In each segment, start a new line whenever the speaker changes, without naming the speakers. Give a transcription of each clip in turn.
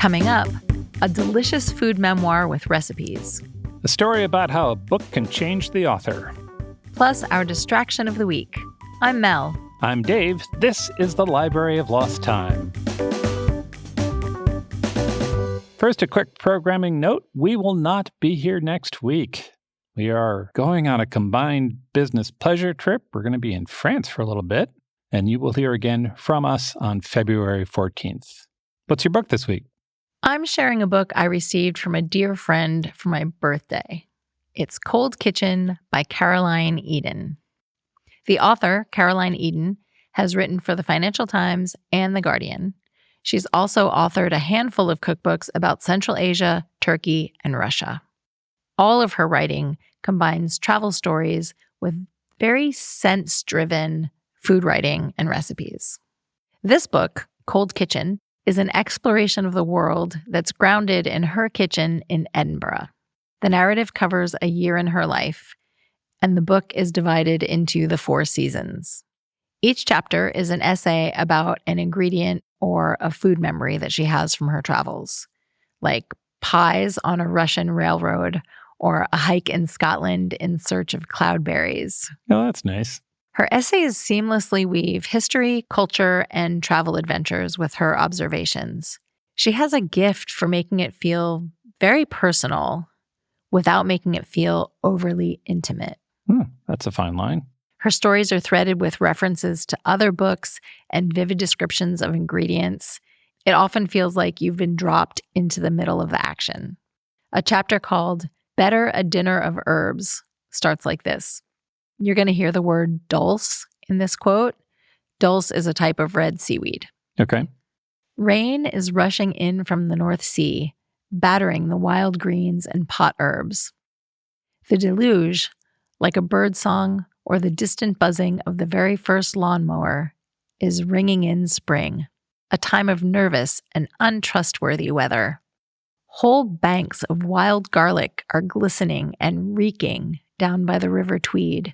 Coming up, a delicious food memoir with recipes.
A story about how a book can change the author.
Plus, our distraction of the week. I'm Mel.
I'm Dave. This is the Library of Lost Time. First, a quick programming note. We will not be here next week. We are going on a combined business pleasure trip. We're going to be in France for a little bit, and you will hear again from us on February 14th. What's your book this week?
I'm sharing a book I received from a dear friend for my birthday. It's Cold Kitchen by Caroline Eden. The author, Caroline Eden, has written for the Financial Times and The Guardian. She's also authored a handful of cookbooks about Central Asia, Turkey, and Russia. All of her writing combines travel stories with very sense-driven food writing and recipes. This book, Cold Kitchen, is an exploration of the world that's grounded in her kitchen in Edinburgh. The narrative covers a year in her life, and the book is divided into the 4 seasons. Each chapter is an essay about an ingredient or a food memory that she has from her travels, like pies on a Russian railroad or a hike in Scotland in search of cloudberries.
Oh, that's nice.
Her essays seamlessly weave history, culture, and travel adventures with her observations. She has a gift for making it feel very personal without making it feel overly intimate.
That's a fine line.
Her stories are threaded with references to other books and vivid descriptions of ingredients. It often feels like you've been dropped into the middle of the action. A chapter called Better a Dinner of Herbs starts like this. You're going to hear the word dulse in this quote. Dulse is a type of red seaweed.
Okay.
Rain is rushing in from the North Sea, battering the wild greens and pot herbs. The deluge, like a bird song or the distant buzzing of the very first lawnmower, is ringing in spring, a time of nervous and untrustworthy weather. Whole banks of wild garlic are glistening and reeking down by the River Tweed.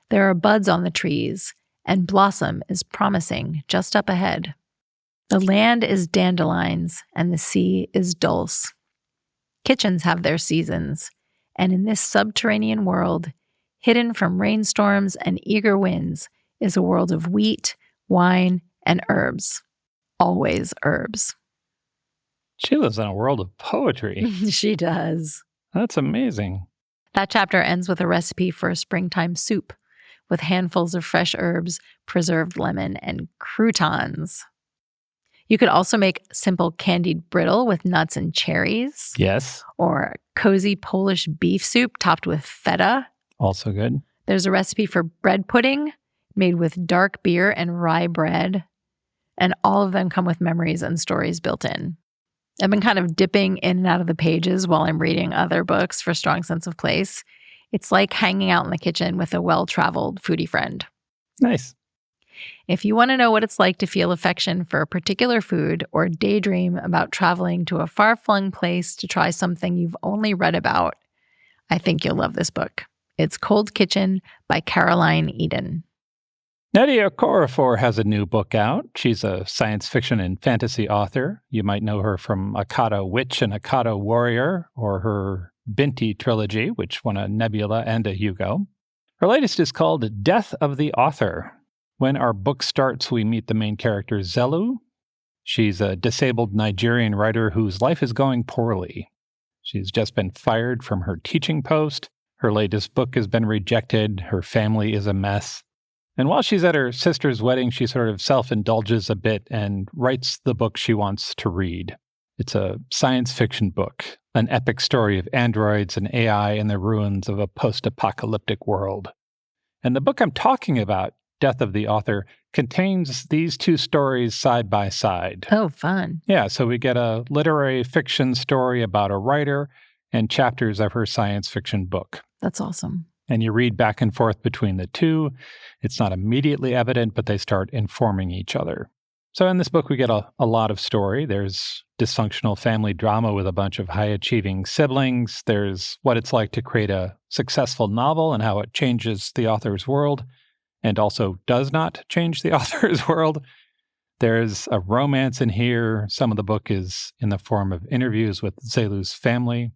There are buds on the trees, and blossom is promising just up ahead. The land is dandelions, and the sea is dulse. Kitchens have their seasons, and in this subterranean world, hidden from rainstorms and eager winds, is a world of wheat, wine, and herbs. Always herbs.
She lives in a world of poetry.
She does.
That's amazing.
That chapter ends with a recipe for a springtime soup with handfuls of fresh herbs, preserved lemon, and croutons. You could also make simple candied brittle with nuts and cherries.
Yes.
Or cozy Polish beef soup topped with feta.
Also good.
There's a recipe for bread pudding made with dark beer and rye bread. And all of them come with memories and stories built in. I've been kind of dipping in and out of the pages while I'm reading other books for a strong sense of place. It's like hanging out in the kitchen with a well-traveled foodie friend.
Nice.
If you want to know what it's like to feel affection for a particular food or daydream about traveling to a far-flung place to try something you've only read about, I think you'll love this book. It's Cold Kitchen by Caroline Eden.
Nadia Okorafor has a new book out. She's a science fiction and fantasy author. You might know her from Akata Witch and Akata Warrior, or her Binti trilogy, which won a Nebula and a Hugo. Her latest is called Death of the Author. When our book starts, we meet the main character, Zelu. She's a disabled Nigerian writer whose life is going poorly. She's just been fired from her teaching post. Her latest book has been rejected. Her family is a mess. And while she's at her sister's wedding, she sort of self-indulges a bit and writes the book she wants to read. It's a science fiction book, an epic story of androids and AI in the ruins of a post-apocalyptic world. And the book I'm talking about, Death of the Author, contains these 2 stories side by side.
Oh, fun.
Yeah, so we get a literary fiction story about a writer and chapters of her science fiction book.
That's awesome.
And you read back and forth between the 2. It's not immediately evident, but they start informing each other. So in this book, we get a lot of story. There's dysfunctional family drama with a bunch of high-achieving siblings. There's what it's like to create a successful novel and how it changes the author's world and also does not change the author's world. There's a romance in here. Some of the book is in the form of interviews with Zelu's family.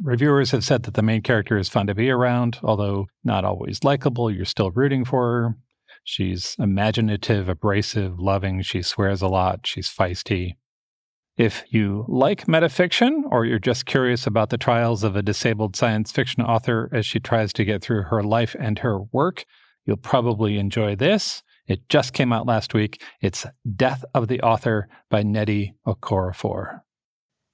Reviewers have said that the main character is fun to be around, although not always likable. You're still rooting for her. She's imaginative, abrasive, loving. She swears a lot. She's feisty. If you like metafiction, or you're just curious about the trials of a disabled science fiction author as she tries to get through her life and her work, you'll probably enjoy this. It just came out last week. It's Death of the Author by Nnedi Okorafor.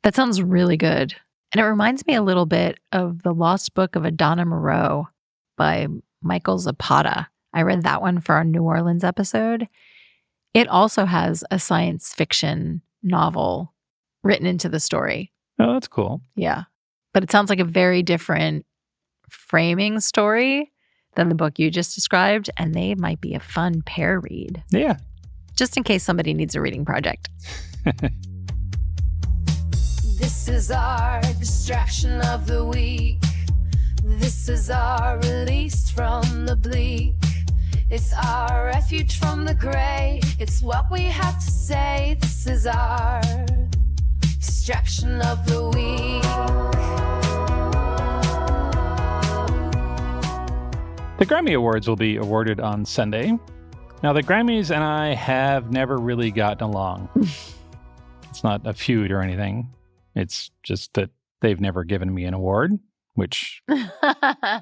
That sounds really good. And it reminds me a little bit of The Lost Book of Adana Moreau by Michael Zapata. I read that one for our New Orleans episode. It also has a science fiction novel written into the story.
Oh, that's cool.
Yeah. But it sounds like a very different framing story than the book you just described, and they might be a fun pair read.
Yeah.
Just in case somebody needs a reading project.
This is our distraction of the week. This is our release from the bleak. It's our refuge from the gray. It's what we have to say. This is our distraction of the week.
The Grammy Awards will be awarded on Sunday. Now, the Grammys and I have never really gotten along. It's not a feud or anything. It's just that they've never given me an award, which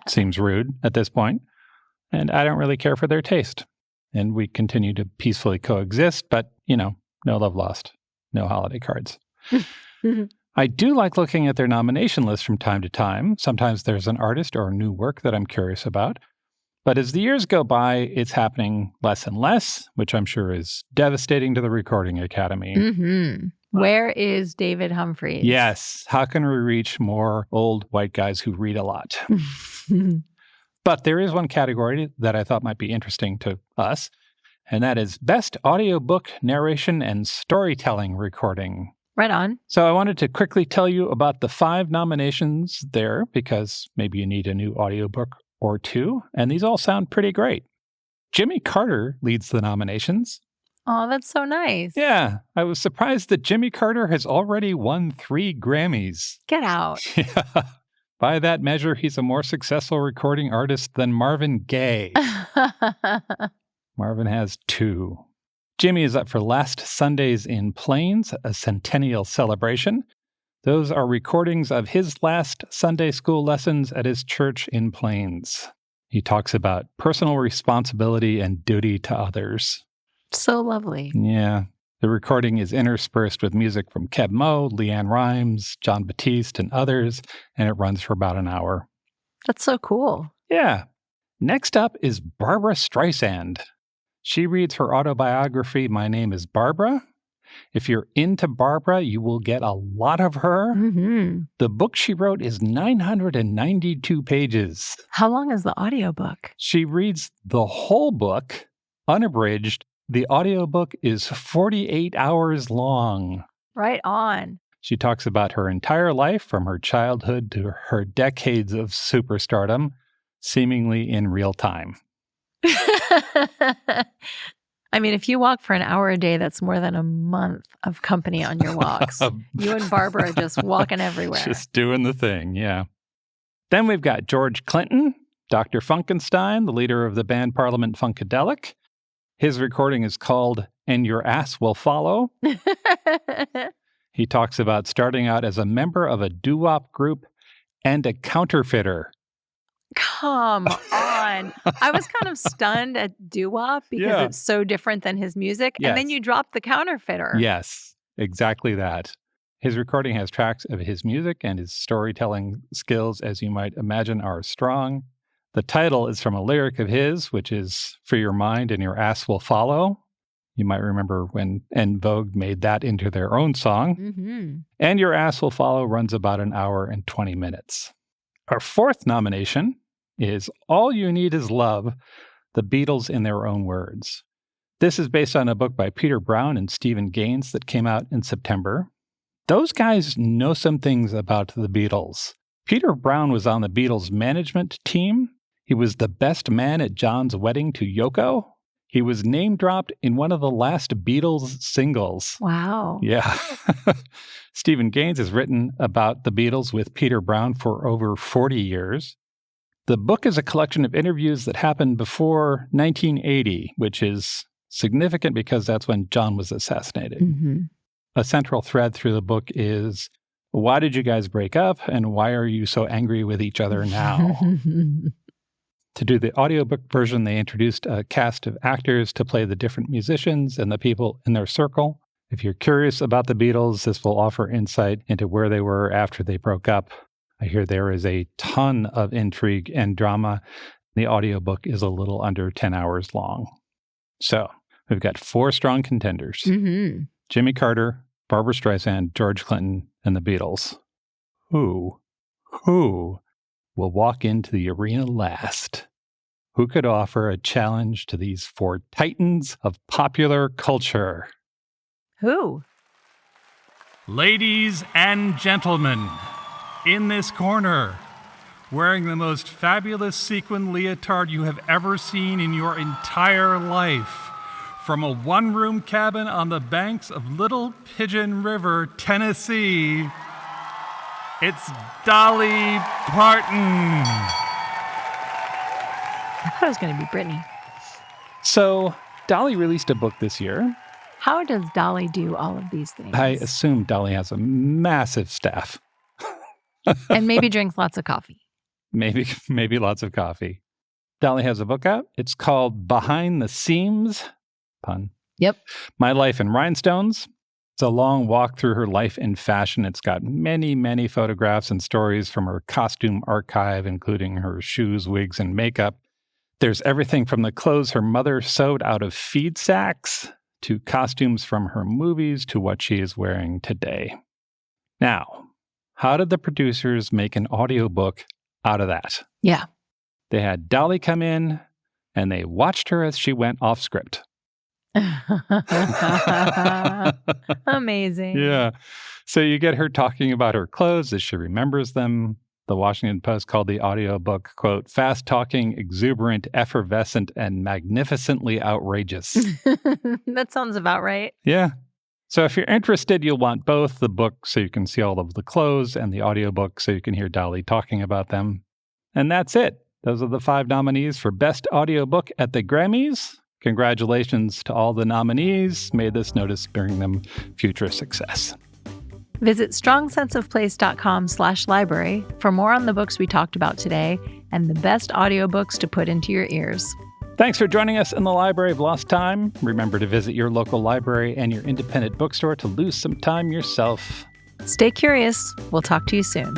seems rude at this point. And I don't really care for their taste. And we continue to peacefully coexist, but, no love lost, no holiday cards. I do like looking at their nomination list from time to time. Sometimes there's an artist or a new work that I'm curious about. But as the years go by, it's happening less and less, which I'm sure is devastating to the Recording Academy.
Mm-hmm. Where is David Humphreys?
Yes. How can we reach more old white guys who read a lot? But there is one category that I thought might be interesting to us, and that is Best Audiobook Narration and Storytelling Recording.
Right on.
So I wanted to quickly tell you about the 5 nominations there, because maybe you need a new audiobook or 2, and these all sound pretty great. Jimmy Carter leads the nominations.
Oh, that's so nice.
Yeah, I was surprised that Jimmy Carter has already won 3 Grammys.
Get out.
Yeah. By that measure, he's a more successful recording artist than Marvin Gaye. Marvin has 2. Jimmy is up for Last Sundays in Plains, a centennial celebration. Those are recordings of his last Sunday school lessons at his church in Plains. He talks about personal responsibility and duty to others.
So lovely.
Yeah. The recording is interspersed with music from Keb Mo, Leanne Rimes, John Batiste, and others, and it runs for about an hour.
That's so cool.
Yeah. Next up is Barbra Streisand. She reads her autobiography, My Name is Barbara. If you're into Barbara, you will get a lot of her.
Mm-hmm.
The book she wrote is 992 pages.
How long is the audiobook?
She reads the whole book, unabridged. The audiobook is 48 hours long.
Right on.
She talks about her entire life, from her childhood to her decades of superstardom, seemingly in real time.
I mean, if you walk for an hour a day, that's more than a month of company on your walks. You and Barbara are just walking everywhere.
Just doing the thing, yeah. Then we've got George Clinton, Dr. Funkenstein, the leader of the band Parliament Funkadelic. His recording is called And Your Ass Will Follow. He talks about starting out as a member of a doo-wop group and a counterfeiter.
Come on. I was kind of stunned at doo-wop because it's so different than his music.
Yes.
And then you dropped the counterfeiter.
Yes, exactly that. His recording has tracks of his music, and his storytelling skills, as you might imagine, are strong. The title is from a lyric of his, which is, For Your Mind and Your Ass Will Follow. You might remember when En Vogue made that into their own song.
Mm-hmm.
And Your Ass Will Follow runs about an hour and 20 minutes. Our 4th nomination is All You Need Is Love, The Beatles in Their Own Words. This is based on a book by Peter Brown and Stephen Gaines that came out in September. Those guys know some things about the Beatles. Peter Brown was on the Beatles' management team. He was the best man at John's wedding to Yoko. He was name-dropped in one of the last Beatles singles.
Wow.
Yeah. Stephen Gaines has written about the Beatles with Peter Brown for over 40 years. The book is a collection of interviews that happened before 1980, which is significant because that's when John was assassinated.
Mm-hmm.
A central thread through the book is, why did you guys break up, and why are you so angry with each other now? To do the audiobook version, they introduced a cast of actors to play the different musicians and the people in their circle. If you're curious about the Beatles, this will offer insight into where they were after they broke up. I hear there is a ton of intrigue and drama. The audiobook is a little under 10 hours long. So we've got 4 strong contenders.
Mm-hmm.
Jimmy Carter, Barbra Streisand, George Clinton, and the Beatles. Who will walk into the arena last? Who could offer a challenge to these 4 titans of popular culture?
Who?
Ladies and gentlemen, in this corner, wearing the most fabulous sequin leotard you have ever seen in your entire life, from a one-room cabin on the banks of Little Pigeon River, Tennessee, it's Dolly Parton.
I thought it was going to be Britney.
So, Dolly released a book this year.
How does Dolly do all of these things?
I assume Dolly has a massive staff.
And maybe drinks lots of coffee.
Maybe lots of coffee. Dolly has a book out. It's called Behind the Seams. Pun.
Yep.
My Life in Rhinestones. It's a long walk through her life in fashion. It's got many, many photographs and stories from her costume archive, including her shoes, wigs, and makeup. There's everything from the clothes her mother sewed out of feed sacks to costumes from her movies to what she is wearing today. Now, how did the producers make an audiobook out of that?
Yeah.
They had Dolly come in and they watched her as she went off script.
Amazing.
Yeah. So you get her talking about her clothes as she remembers them. The Washington Post called the audiobook, quote, fast-talking, exuberant, effervescent, and magnificently outrageous.
That sounds about right.
Yeah. So if you're interested, you'll want both the book so you can see all of the clothes and the audiobook so you can hear Dolly talking about them. And that's it. Those are the 5 nominees for Best Audiobook at the Grammys. Congratulations to all the nominees. May this notice bring them future success.
Visit strongsenseofplace.com/library for more on the books we talked about today and the best audiobooks to put into your ears.
Thanks for joining us in the Library of Lost Time. Remember to visit your local library and your independent bookstore to lose some time yourself.
Stay curious. We'll talk to you soon.